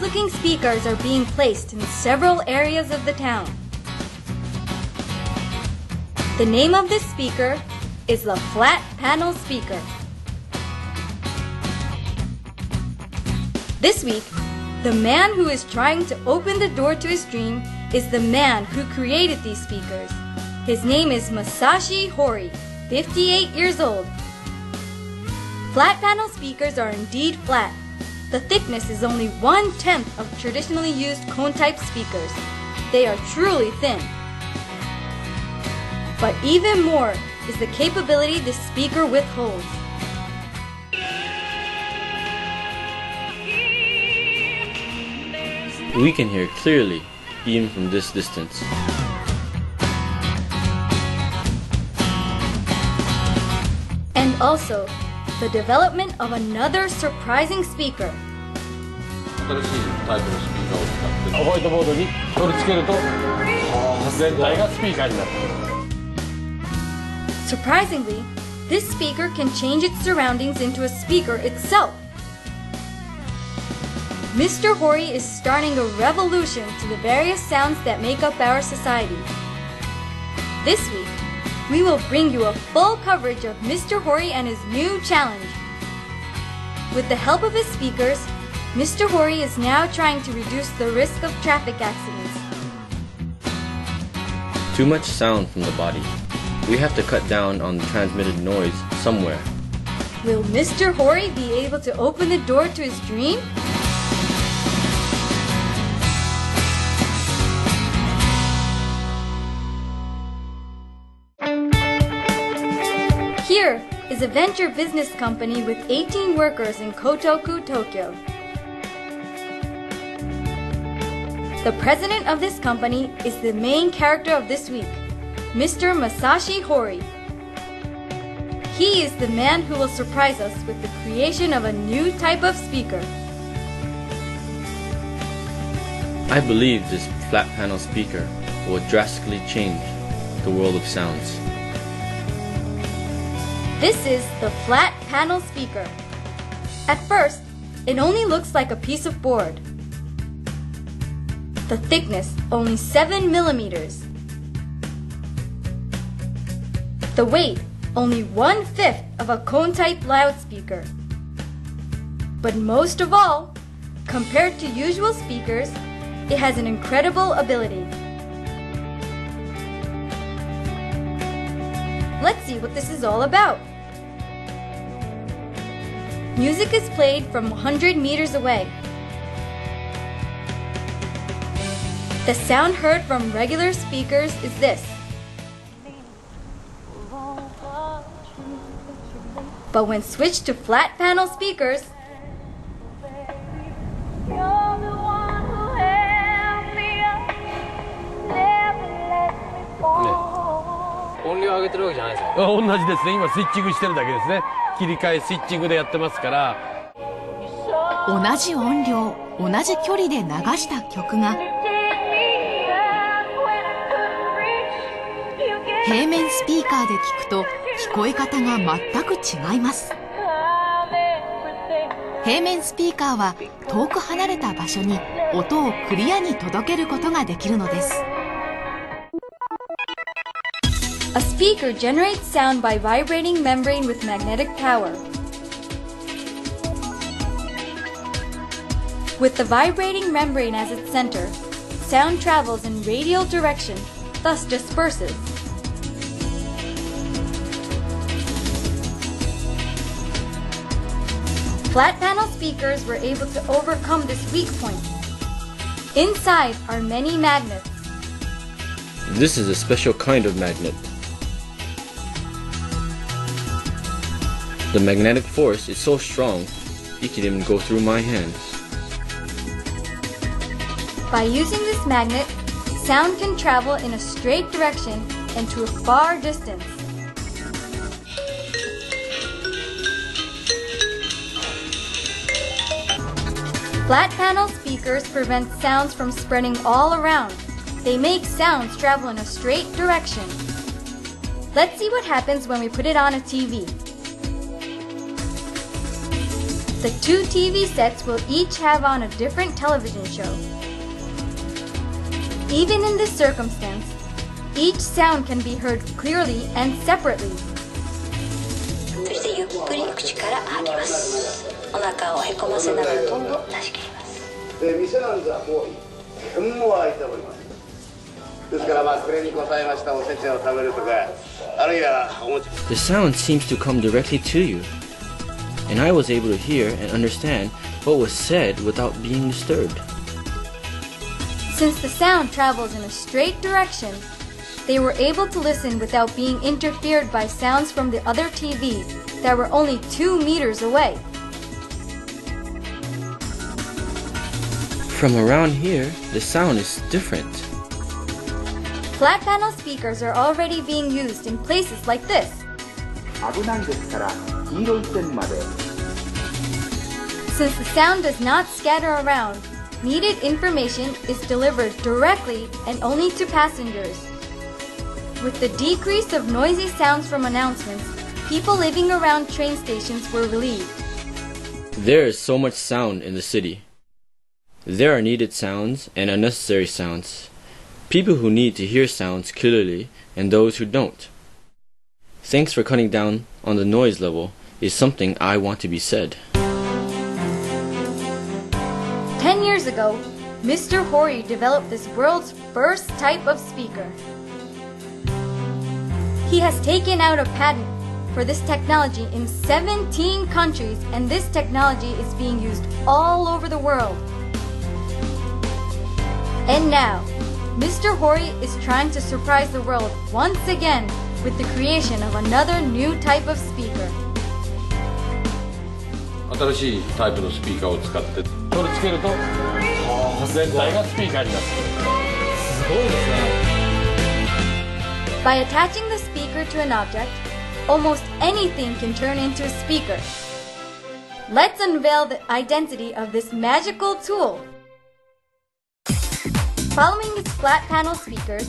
nice-looking speakers are being placed in several areas of the town. The name of this speaker is the flat panel speaker. This week, the man who is trying to open the door to his dream is the man who created these speakers. His name is Masashi Hori, 58 years old. Flat panel speakers are indeed flat. The thickness is only 1/10 of traditionally used cone-type speakers. They are truly thin. But even more is the capability this speaker withholds. We can hear clearly, even from this distance. And also, the development of another surprising speaker. 新しいタイプのスピーカーを使ってホワイトボードに取り付けると全体がスピーカーになる。 Surprisingly, this speaker can change its surroundings into a speaker itself. Mr. Hori is starting a revolution to the various sounds that make up our society. This week, we will bring you a full coverage of Mr. Hori and his new challenge. With the help of his speakers, Mr. Hori is now trying to reduce the risk of traffic accidents. Too much sound from the body. We have to cut down on the transmitted noise somewhere. Will Mr. Hori be able to open the door to his dream? Here is a venture business company with 18 workers in Kotoku, Tokyo. The president of this company is the main character of this week, Mr. Masashi Hori. He is the man who will surprise us with the creation of a new type of speaker. I believe this flat panel speaker will drastically change the world of sounds. This is the flat panel speaker. At first, it only looks like a piece of board. The thickness only 7 millimeters. The weight only 1/5 of a cone-type loudspeaker. But most of all, compared to usual speakers, it has an incredible ability. Let's see what this is all about. Music is played from 100 meters away. The sound heard from regular speakers is this. But when switched to flat panel speakers,音量上げてるわけじゃないですよ。同じですね。今スイッチングしてるだけですね。切り替えスイッチングでやってますから。同じ音量、同じ距離で流した曲が平面スピーカーで聞くと聞こえ方が全く違います。平面スピーカーは遠く離れた場所に音をクリアに届けることができるのです。a speaker generates sound by vibrating membrane with magnetic power. With the vibrating membrane as its center, sound travels in radial direction, thus disperses. Flat panel speakers were able to overcome this weak point. Inside are many magnets. This is a special kind of magnet. The magnetic force is so strong, it can even go through my hands. By using this magnet, sound can travel in a straight direction and to a far distance. Flat panel speakers prevent sounds from spreading all around. They make sounds travel in a straight direction. Let's see what happens when we put it on a TV. The two TV sets will each have on a different television show. Even in this circumstance, each sound can be heard clearly and separately. そしてゆっくり口から吐きます。お腹をへこませながらどんどん出し切ります。店なんざもう天も開いております。ですからこれに応えましたおせちを食べるとか、あるいはお餅。The sound seems to come directly to you, and I was able to hear and understand what was said without being disturbed. Since the sound travels in a straight direction, they were able to listen without being interfered by sounds from the other TVs that were only 2 meters away. From around here, the sound is different. Flat panel speakers are already being used in places like this. 危ないですから黄色い線まで。 Since the sound does not scatter around, needed information is delivered directly and only to passengers. With the decrease of noisy sounds from announcements, people living around train stations were relieved. There is so much sound in the city. There are needed sounds and unnecessary sounds. People who need to hear sounds clearly and those who don't. Thanks for cutting down on the noise level is something I want to be said. 10 years ago, Mr. Hori developed this world's first type of speaker. He has taken out a patent for this technology in 17 countries, and this technology is being used all over the world. And now, Mr. Hori is trying to surprise the world once again with the creation of another new type of speaker. 新しいタイプのスピーカーを使って取り付けると全体がスピーカーになってすごいですね。 By attaching the speaker to an object, almost anything can turn into a speaker. Let's unveil the identity of this magical tool. Following its flat panel speakers,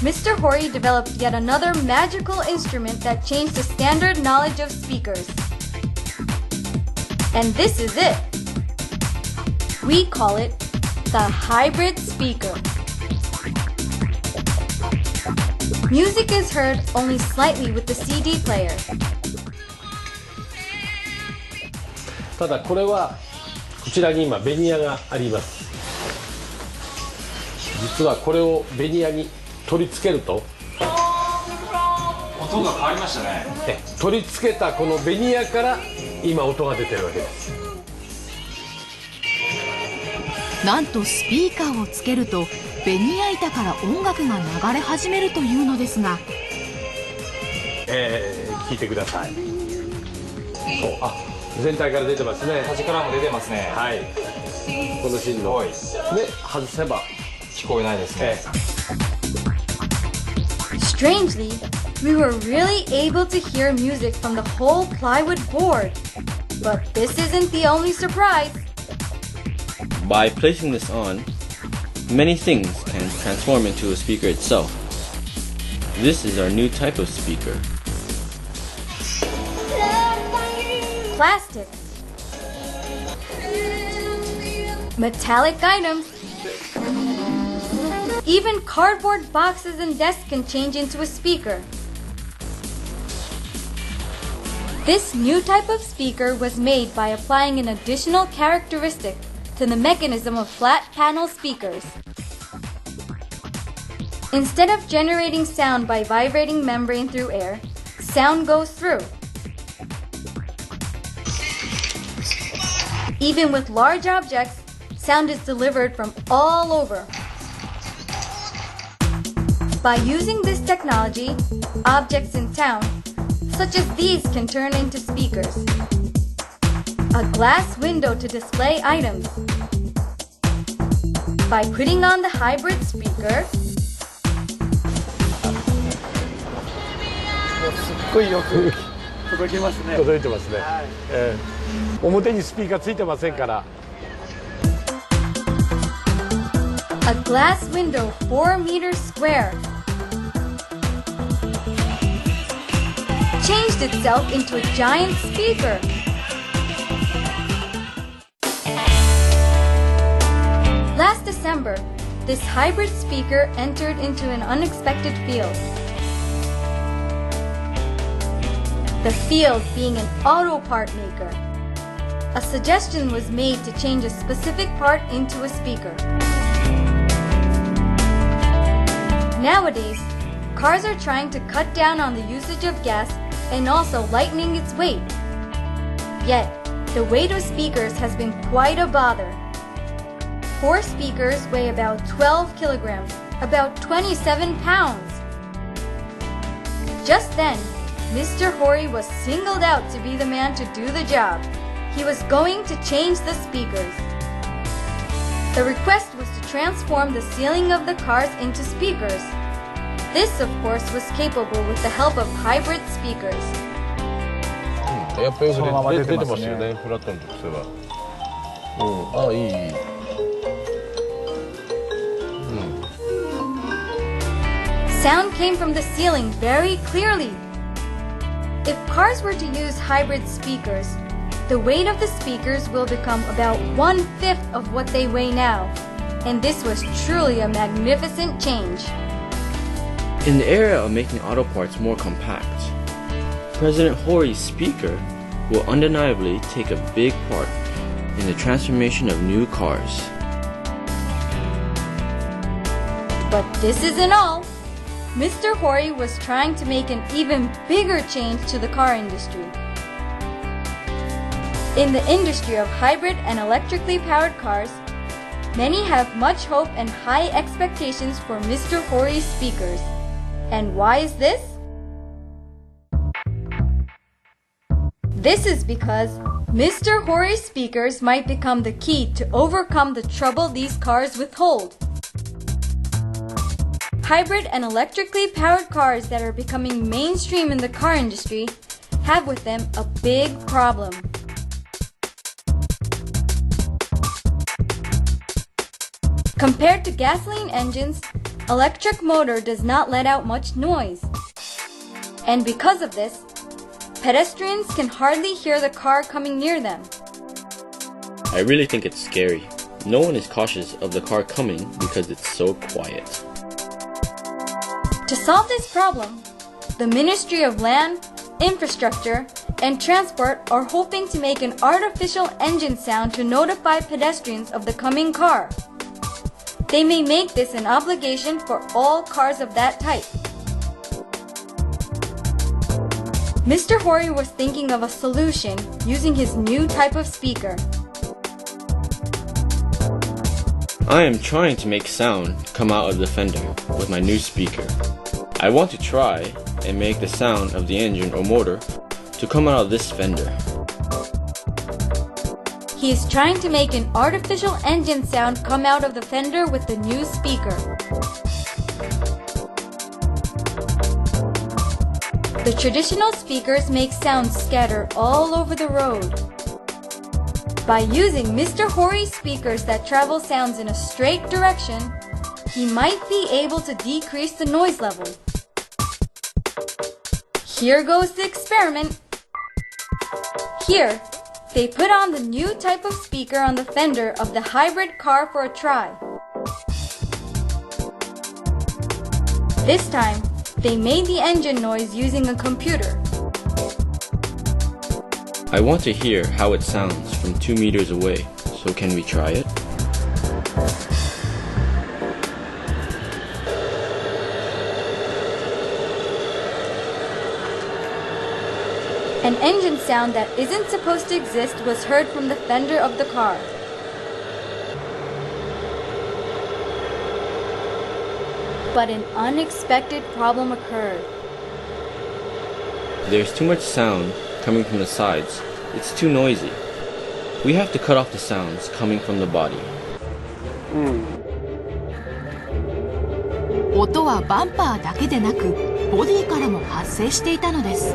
Mr. Hori developed yet another magical instrument that changed the standard knowledge of speakers. And this is it. We call it the hybrid speaker. Music is heard only slightly with the CD player. ただこれはこちらに今ベニヤがあります。実はこれをベニヤに取り付けると音が変わりましたね。取り付けたこのベニヤから今音が出てるわけです。なんとスピーカーをつけるとベニヤ板から音楽が流れ始めるというのですが、聞いてください。あ、全体から出てますね。端からも出てますね。はい。この芯ので外せば聞こえないですね。Strangely, we were really able to hear music from the whole plywood board. But this isn't the only surprise. By placing this on, many things can transform into a speaker itself. This is our new type of speaker. Plastic, metallic items, even cardboard boxes and desks can change into a speaker. This new type of speaker was made by applying an additional characteristic to the mechanism of flat panel speakers. Instead of generating sound by vibrating membrane through air, sound goes through. Even with large objects, sound is delivered from all over. By using this technology, objects in town, such as these, can turn into speakers. A glass window to display items. By putting on the hybrid speaker, すっごいよく届きますね。届いてますね。表にスピーカーついてませんから。a glass window 4 meters square changed itself into a giant speaker. December, this hybrid speaker entered into an unexpected field. The field being an auto part maker. A suggestion was made to change a specific part into a speaker. Nowadays, cars are trying to cut down on the usage of gas and also lightening its weight. Yet, the weight of speakers has been quite a bother. 4 speakers weigh about 12 kilograms, about 27 pounds. Just then, Mr. Hori was singled out to be the man to do the job. He was going to change the speakers. The request was to transform the ceiling of the cars into speakers. This, of course, was capable with the help of hybrid speakers. やっぱよそのままく出出てますねてますよね、フラットの特性は。ああ、いい。Sound came from the ceiling very clearly. If cars were to use hybrid speakers, the weight of the speakers will become about 1/5 of what they weigh now. And this was truly a magnificent change. In the era of making auto parts more compact, President Hori's speaker will undeniably take a big part in the transformation of new cars. But this isn't all. Mr. Hori was trying to make an even bigger change to the car industry. In the industry of hybrid and electrically powered cars, many have much hope and high expectations for Mr. Hori's speakers. And why is this? This is because Mr. Hori's speakers might become the key to overcome the trouble these cars withhold. Hybrid and electrically powered cars that are becoming mainstream in the car industry have with them a big problem. Compared to gasoline engines, electric motor does not let out much noise. And because of this, pedestrians can hardly hear the car coming near them. I really think it's scary. No one is cautious of the car coming because it's so quiet. To solve this problem, the Ministry of Land, Infrastructure, and Transport are hoping to make an artificial engine sound to notify pedestrians of the coming car. They may make this an obligation for all cars of that type. Mr. Hori was thinking of a solution using his new type of speaker. I am trying to make sound come out of the fender with my new speaker. I want to try and make the sound of the engine or motor to come out of this fender. He is trying to make an artificial engine sound come out of the fender with the new speaker. The traditional speakers make sounds scatter all over the road. By using Mr. Hori's speakers that travel sounds in a straight direction, he might be able to decrease the noise level. Here goes the experiment. Here, they put on the new type of speaker on the fender of the hybrid car for a try. This time, they made the engine noise using a computer. I want to hear how it sounds from 2 meters away, so can we try it? An engine sound that isn't supposed to exist was heard from the fender of the car. But an unexpected problem occurred. There's too much sound coming from the sides. It's too noisy. We have to cut off the sounds coming from the body. 音はバンパーだけでなくボディからも発生していたのです。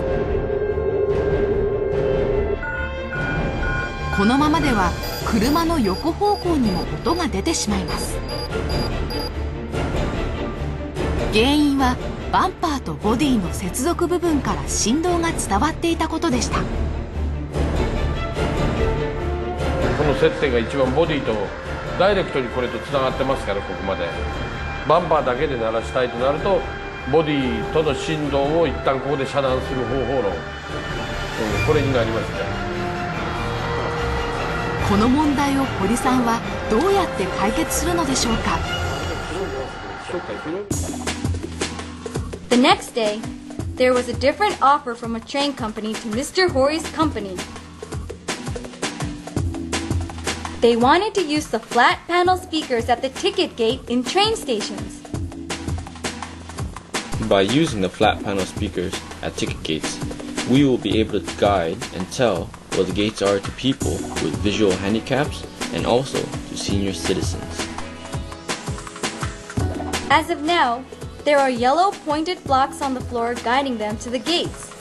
このままでは車の横方向にも音が出てしまいます。原因はバンパーとボディの接続部分から振動が伝わっていたことでした。この接点が一番ボディとダイレクトにこれとつながってますから、ここまでバンパーだけで鳴らしたいとなるとボディとの振動を一旦ここで遮断する方法論、これになりますね。この問題を堀さんはどうやって解決するのでしょうか。 The next day, there was a different offer from a train company to Mr. Hori's company. They wanted to use the flat panel speakers at the ticket gate in train stations. By using the flat panel speakers at ticket gates, we will be able to guide and tell where the gates are to people with visual handicaps and also to senior citizens. As of now, there are yellow pointed blocks on the floor guiding them to the gates.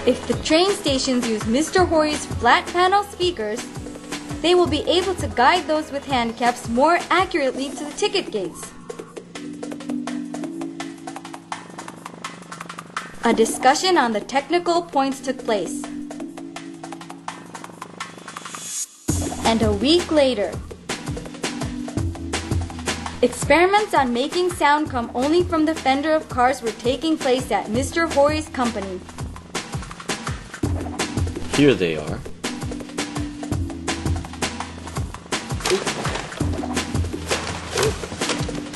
If the train stations use Mr. Hori's flat panel speakers, they will be able to guide those with handicaps more accurately to the ticket gates. A discussion on the technical points took place. And a week later, experiments on making sound come only from the fender of cars were taking place at Mr. Hori's company. Here they are.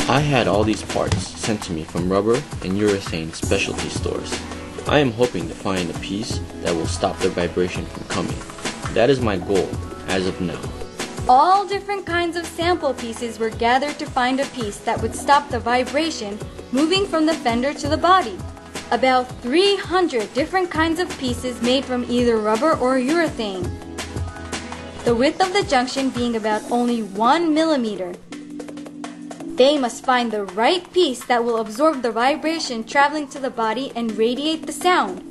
I had all these parts sent to me from rubber and urethane specialty stores. I am hoping to find a piece that will stop the vibration from coming. That is my goal as of now. All different kinds of sample pieces were gathered to find a piece that would stop the vibration moving from the fender to the body. About 300 different kinds of pieces made from either rubber or urethane. The width of the junction being about only 1 millimeter. They must find the right piece that will absorb the vibration traveling to the body and radiate the sound.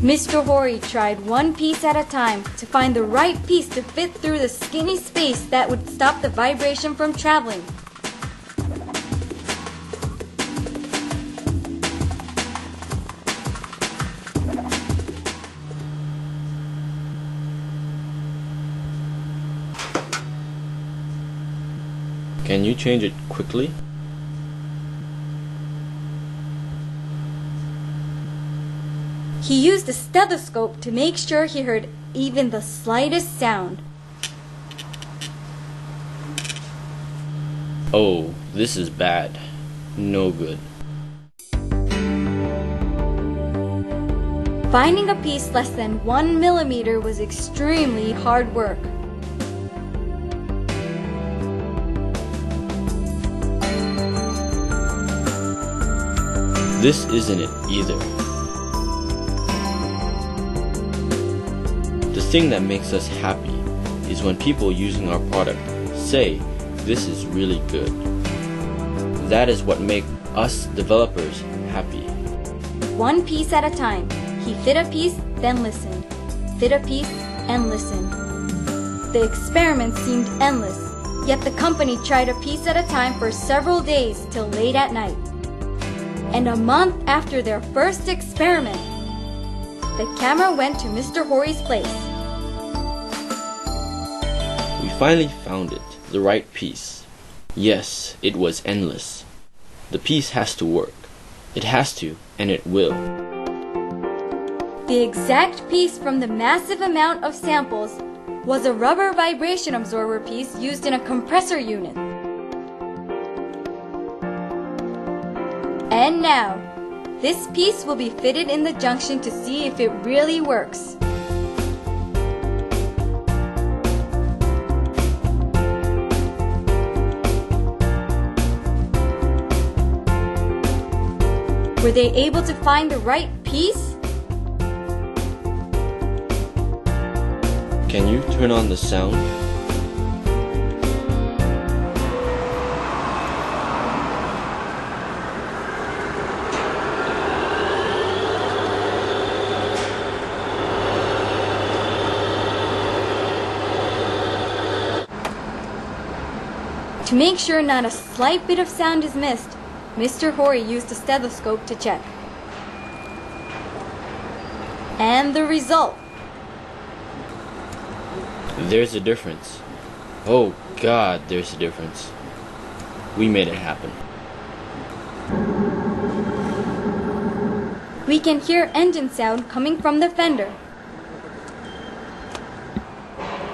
Mr. Hori tried one piece at a time to find the right piece to fit through the skinny space that would stop the vibration from traveling. Can you change it quickly? He used a stethoscope to make sure he heard even the slightest sound. Oh, this is bad. No good. Finding a piece less than 1 millimeter was extremely hard work. This isn't it either. The thing that makes us happy is when people using our product say, "This is really good." That is what makes us developers happy. One piece at a time. He fit a piece, then listened. Fit a piece, and listened. The experiment seemed endless, yet the company tried a piece at a time for several days till late at night. And a month after their first experiment, the camera went to Mr. Hori's place. We finally found it, the right piece. Yes, it was endless. The piece has to work. It has to, and it will. The exact piece from the massive amount of samples was a rubber vibration absorber piece used in a compressor unit. And now, this piece will be fitted in the junction to see if it really works. Were they able to find the right piece? Can you turn on the sound? To make sure not a slight bit of sound is missed, Mr. Hori used a stethoscope to check. And the result. There's a difference. Oh God, there's a difference. We made it happen. We can hear engine sound coming from the fender.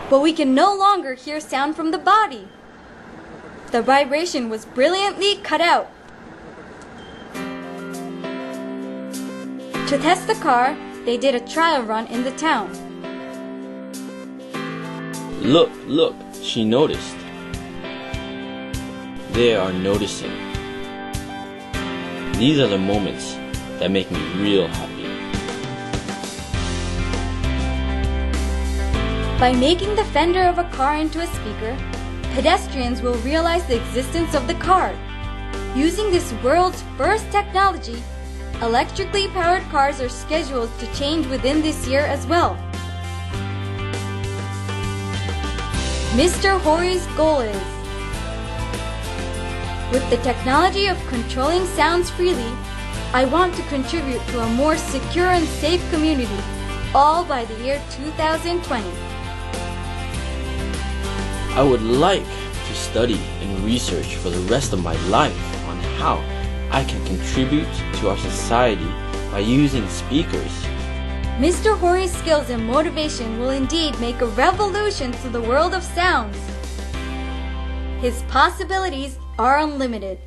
But we can no longer hear sound from the body. The vibration was brilliantly cut out. To test the car, they did a trial run in the town. Look, look, she noticed. They are noticing. These are the moments that make me real happy. By making the fender of a car into a speaker, pedestrians will realize the existence of the car. Using this world's first technology, electrically powered cars are scheduled to change within this year as well. Mr. Hori's goal is, with the technology of controlling sounds freely, I want to contribute to a more secure and safe community, all by the year 2020. I would like to study and research for the rest of my life on how I can contribute to our society by using speakers. Mr. Hori's skills and motivation will indeed make a revolution to the world of sounds. His possibilities are unlimited.